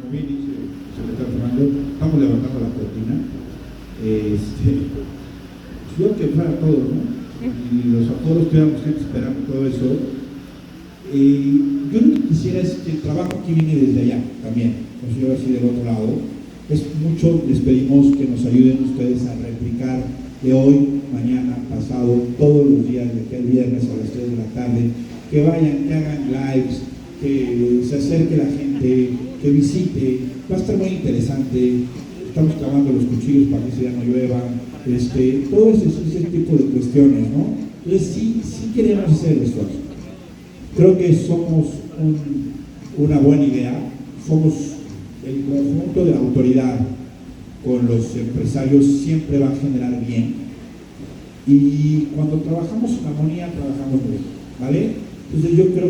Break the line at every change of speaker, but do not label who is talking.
como bien dice el secretario Fernando, estamos levantando la cortina. Yo que fuera todo, ¿no? Y los aforos tuviéramos gente esperando todo eso. Yo lo que quisiera es que el trabajo aquí viene desde allá también, como si yo así del otro lado. Es mucho, les pedimos que nos ayuden ustedes a replicar de hoy, mañana, pasado, todos los días, de aquí al viernes a las 3 de la tarde, que vayan, que hagan lives, que se acerque la gente, que visite. Va a estar muy interesante. Estamos clavando los cuchillos para que ese día no llueva, todo ese tipo de cuestiones, ¿no? Entonces sí queremos hacer el esfuerzo. Creo que somos una buena idea, somos el conjunto de la autoridad con los empresarios siempre va a generar bien, y cuando trabajamos en armonía, trabajamos bien, ¿vale? Entonces yo creo